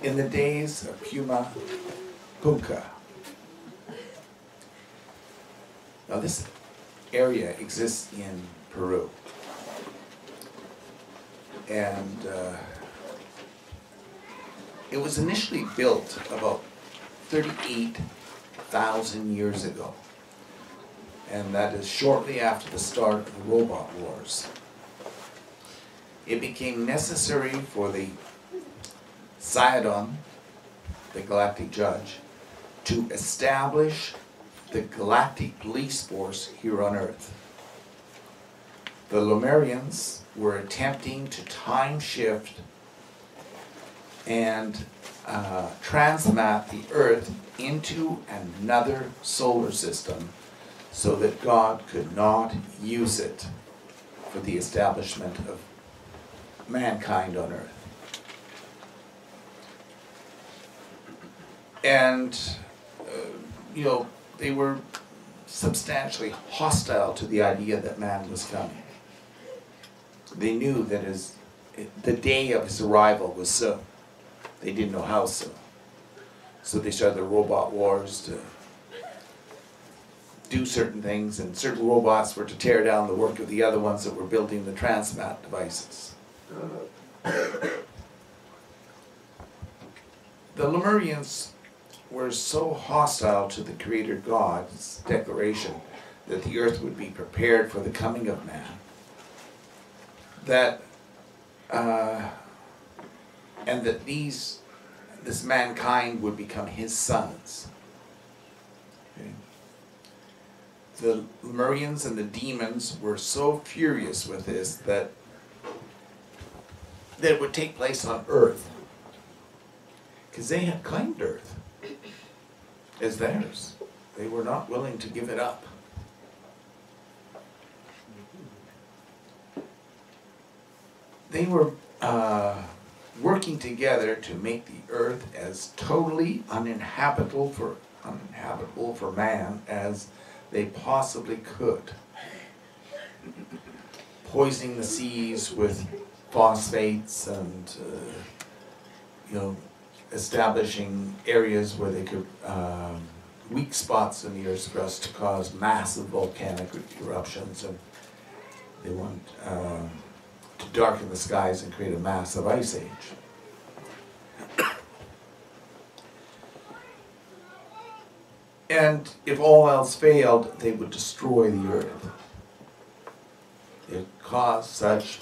In the days of Puma, Punku. Now this area exists in Peru. And it was initially built about 38,000 years ago. And that is shortly after the start of the robot wars. It became necessary for the Sayadon, the galactic judge, to establish the galactic police force here on Earth. The Lemurians were attempting to time shift and transmat the Earth into another solar system so that God could not use it for the establishment of mankind on Earth. And, you know, they were substantially hostile to the idea that man was coming. They knew that the day of his arrival was soon. They didn't know how soon. So they started the robot wars to do certain things, and certain robots were to tear down the work of the other ones that were building the transmat devices. The Lemurians were so hostile to the Creator God's declaration that the earth would be prepared for the coming of man, that and that this mankind would become his sons. Okay. The Lemurians and the demons were so furious with this that it would take place on Earth, because they had claimed Earth as theirs. They were not willing to give it up. They were working together to make the Earth as totally uninhabitable for man as they possibly could. Poisoning the seas with phosphates and you know, establishing areas where they could weak spots in the Earth's crust to cause massive volcanic eruptions, and they want to darken the skies and create a massive ice age. And if all else failed, they would destroy the Earth. It caused such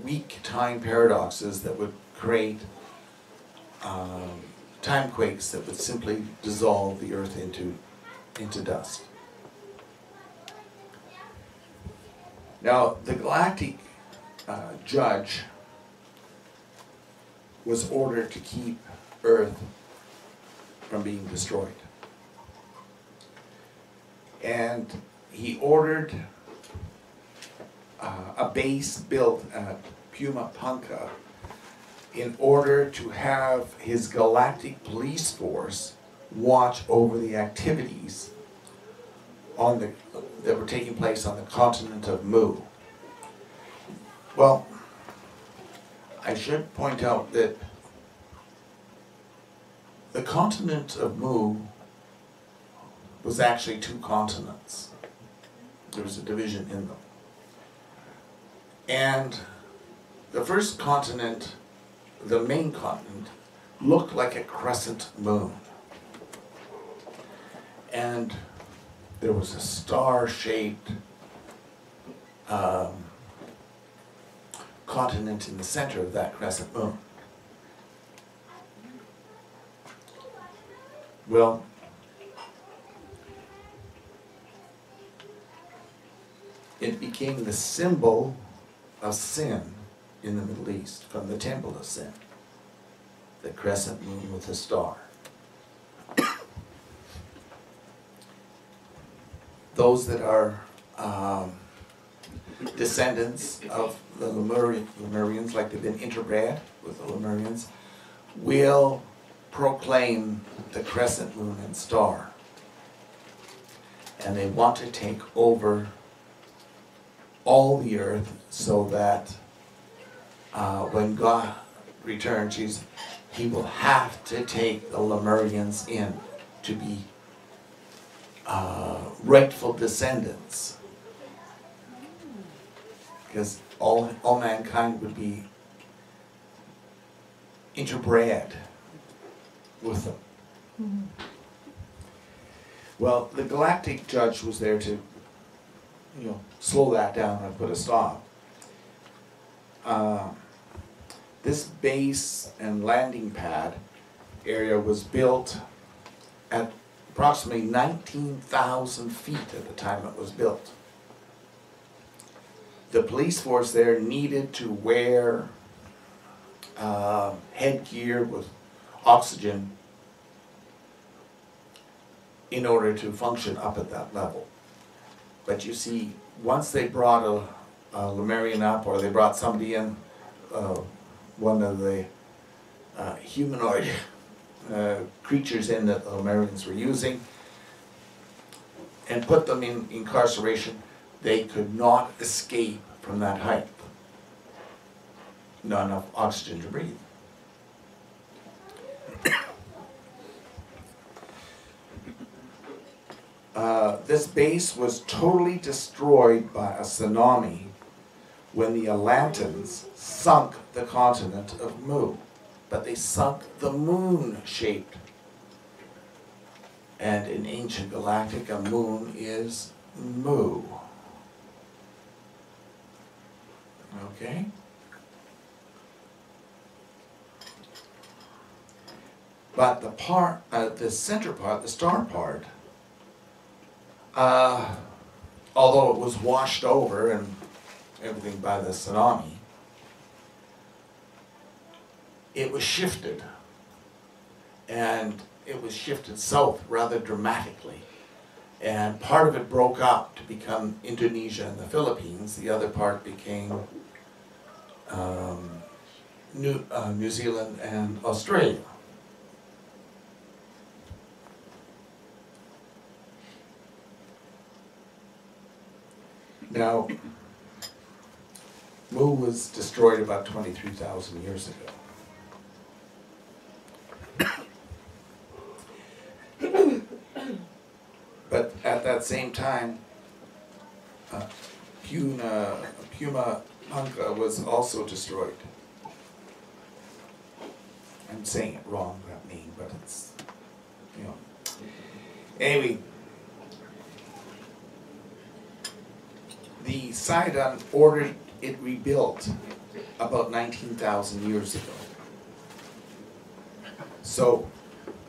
weak time paradoxes that would create time quakes that would simply dissolve the Earth into dust. Now, the galactic judge was ordered to keep Earth from being destroyed. And he ordered a base built at Puma, Punku, in order to have his galactic police force watch over the activities that were taking place on the continent of Mu. Well, I should point out that the continent of Mu was actually two continents. There was a division in them. And the first continent, the main continent, looked like a crescent moon. And there was a star-shaped continent in the center of that crescent moon. Well, it became the symbol of sin in the Middle East, from the temple of sin, the crescent moon with a star. Those that are descendants of the Lemurians, like they've been interbred with the Lemurians, will proclaim the crescent moon and star. And they want to take over all the earth so that when God returns, he will have to take the Lemurians in to be rightful descendants, because all mankind would be interbred with them. Mm-hmm. Well, the galactic judge was there to, slow that down and put a stop. This base and landing pad area was built at approximately 19,000 feet at the time it was built. The police force there needed to wear headgear with oxygen in order to function up at that level. But you see, once they brought a Lemurian up, or they brought somebody in, one of the humanoid creatures in that the Lemurians were using, and put them in incarceration, they could not escape from that height. Not enough oxygen to breathe. This base was totally destroyed by a tsunami when the Atlantans sunk the continent of Mu. But they sunk the moon-shaped. And in ancient galactic, a moon is Mu. Okay? But the part, the center part, the star part, although it was washed over and everything by the tsunami, it was shifted. And it was shifted south rather dramatically. And part of it broke up to become Indonesia and the Philippines. The other part became New Zealand and Australia. Now, Mu was destroyed about 23,000 years ago. But at that same time, Puma Punku was also destroyed. I'm saying it wrong, that name, but it's, Anyway, the Sidon ordered it rebuilt about 19,000 years ago. So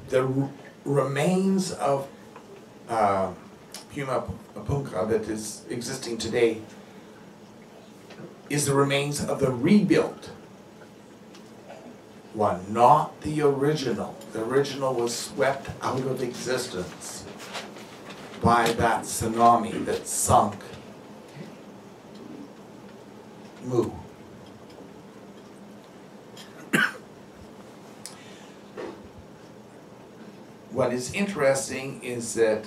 the remains of Puma Punku that is existing today is the remains of the rebuilt one, not the original. The original was swept out of existence by that tsunami that sunk Mu. What is interesting is that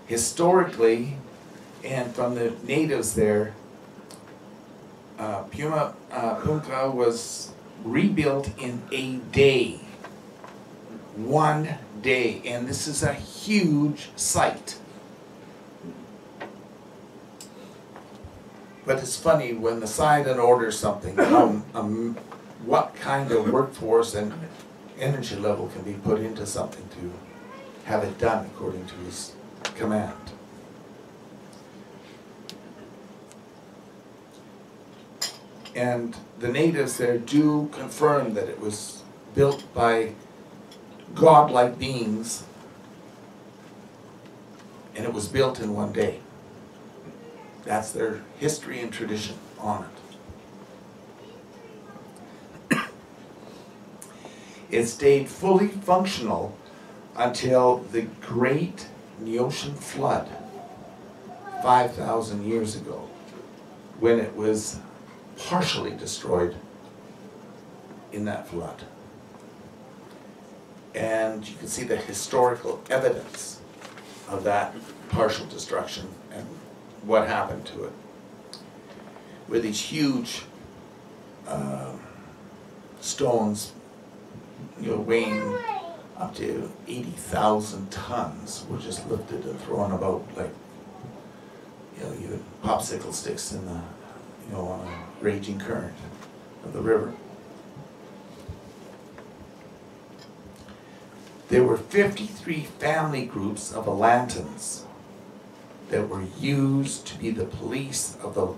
historically, and from the natives there, Puma Punku was rebuilt in a day. 1 day. And this is a huge site. But it's funny, when the Sidon orders something, what kind of workforce and energy level can be put into something to have it done according to his command. And the natives there do confirm that it was built by godlike beings, and it was built in 1 day. That's their history and tradition on it. It stayed fully functional until the Great Neocean Flood 5,000 years ago, when it was partially destroyed in that flood. And you can see the historical evidence of that partial destruction and what happened to it. where these huge stones, weighing up to 80,000 tons were just lifted and thrown about like, you popsicle sticks in the, on a raging current of the river. There were 53 family groups of Atlantans that were used to be the police of the,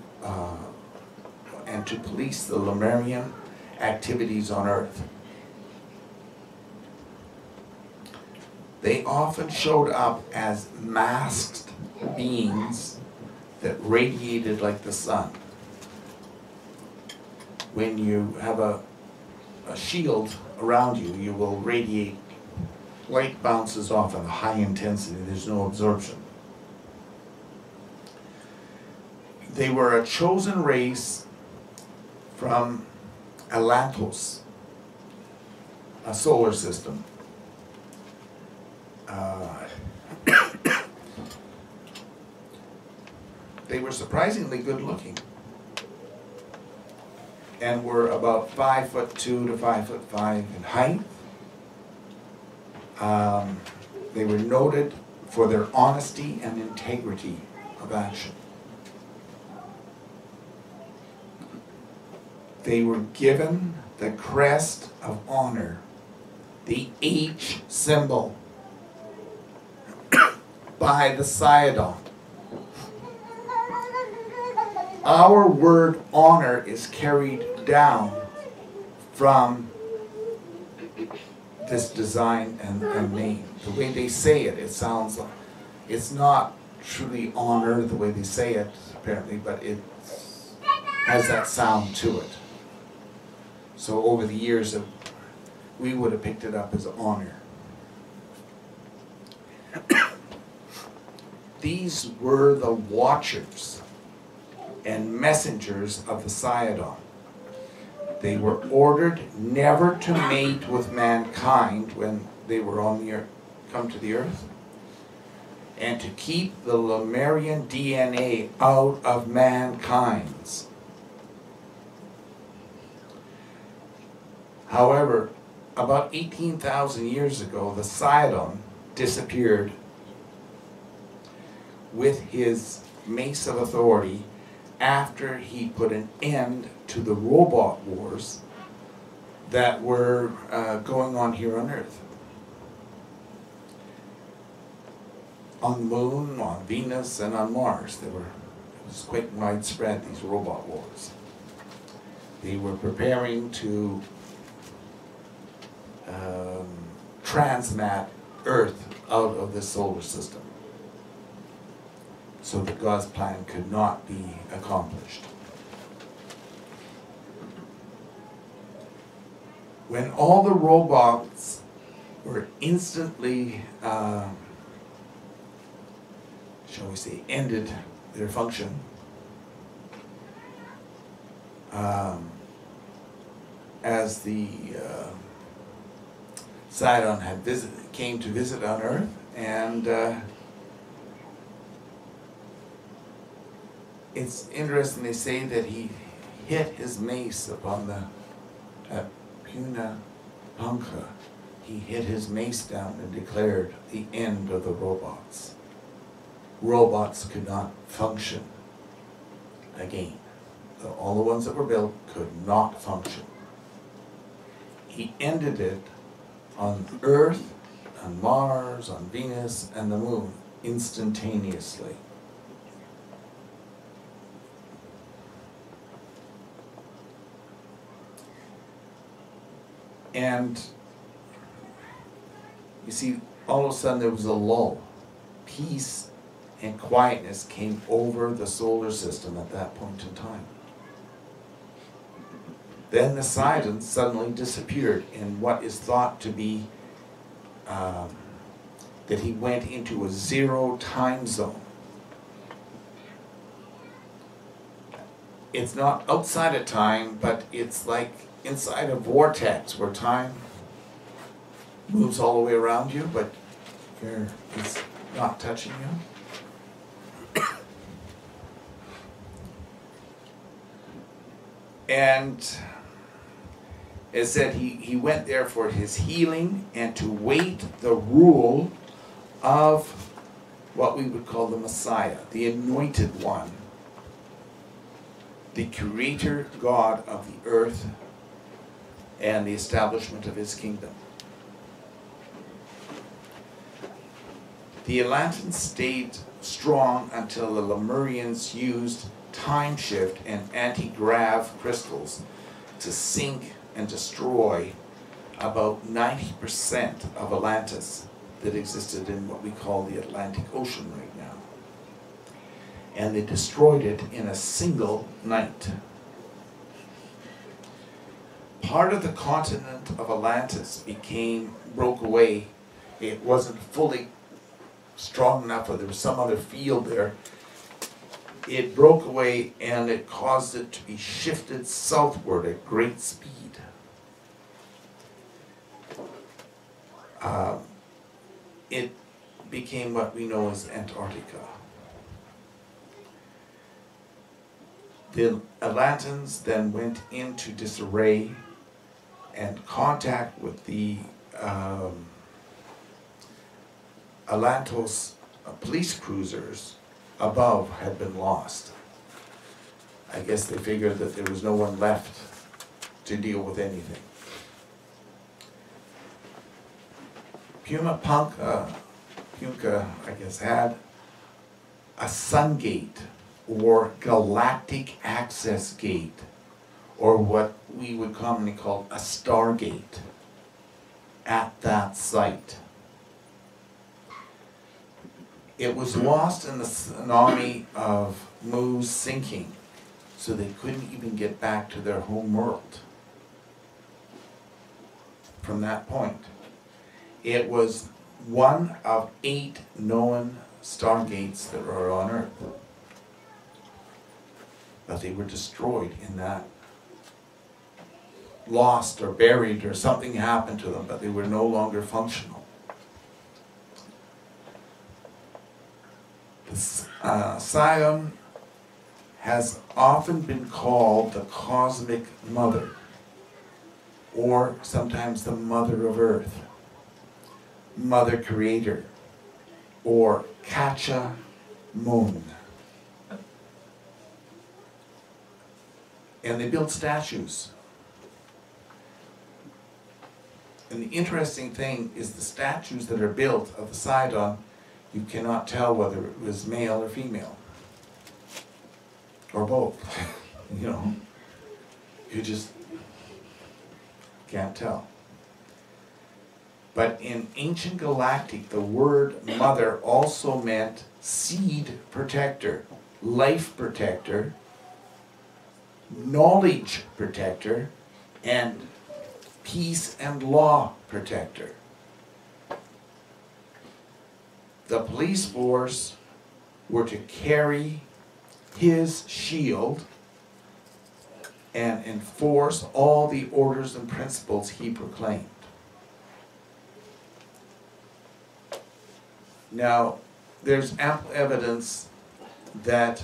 and to police the Lemurian activities on Earth. They often showed up as masked beings that radiated like the sun. When you have a shield around you, you will radiate. Light bounces off at a high intensity. There's no absorption. They were a chosen race from Atlantos, a solar system. They were surprisingly good looking and were about 5'2" to 5'5" in height. They were noted for their honesty and integrity of action. They were given the crest of honor, the H symbol, by the Sidon. Our word honor is carried down from this design and name. The way they say it, it sounds like, it's not truly honor the way they say it, apparently, but it has that sound to it. So over the years, we would have picked it up as honor. These were the watchers and messengers of the Sidon. They were ordered never to mate with mankind when they were on the earth, come to the earth, and to keep the Lemurian DNA out of mankind's. However, about 18,000 years ago, the Sidon disappeared with his mace of authority after he put an end to the robot wars that were going on here on Earth. On the Moon, on Venus, and on Mars, it was quite widespread, these robot wars. They were preparing to transmat Earth out of the solar system so that God's plan could not be accomplished. When all the robots were instantly, shall we say, ended their function, as the Sidon came to visit on Earth, and it's interesting, they say that he hit his mace upon at Punku. He hit his mace down and declared the end of the robots. Robots could not function again. All the ones that were built could not function. He ended it on Earth, on Mars, on Venus, and the Moon instantaneously. And you see, all of a sudden there was a lull. Peace and quietness came over the solar system at that point in time. Then the Sidon suddenly disappeared in what is thought to be that he went into a zero time zone. It's not outside of time, but it's like inside a vortex where time moves all the way around you, but it's not touching you. And it said he went there for his healing and to wait the rule of what we would call the Messiah, the anointed one, the creator God of the earth and the establishment of his kingdom. The Atlanteans stayed strong until the Lemurians used time shift and anti-grav crystals to sink and destroy about 90% of Atlantis that existed in what we call the Atlantic Ocean right now. And they destroyed it in a single night. Part of the continent of Atlantis broke away. It wasn't fully strong enough, or there was some other field there. It broke away and it caused it to be shifted southward at great speed. It became what we know as Antarctica. The Atlanteans then went into disarray, and contact with the Atlantos police cruisers above had been lost. I guess they figured that there was no one left to deal with anything. Punka, I guess, had a sun gate or galactic access gate, or what we would commonly call a stargate, at that site. It was lost in the tsunami of Mu's sinking, so they couldn't even get back to their home world. From that point, it was one of 8 known stargates that are on Earth, but they were destroyed in that. Lost or buried, or something happened to them, but they were no longer functional. Sion has often been called the cosmic mother, or sometimes the mother of Earth, mother creator, or Kacha Moon. And they built statues. And the interesting thing is the statues that are built of the Sidon, you cannot tell whether it was male or female, or both. You know, you just can't tell. But in ancient galactic, the word mother also meant seed protector, life protector, knowledge protector, and peace and law protector. The police force were to carry his shield and enforce all the orders and principles he proclaimed. Now, there's ample evidence that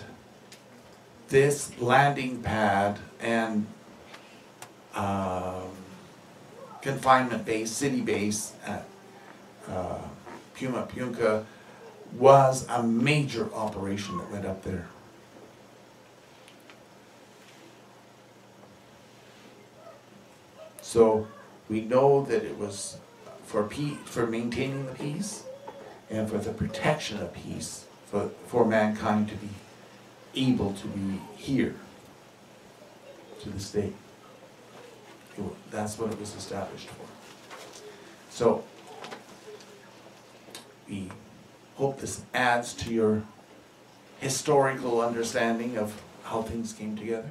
this landing pad and confinement base, city base at Puma was a major operation that went up there. So we know that it was for maintaining the peace and for the protection of peace, for mankind to be able to be here to this day. That's what it was established for. So we hope this adds to your historical understanding of how things came together.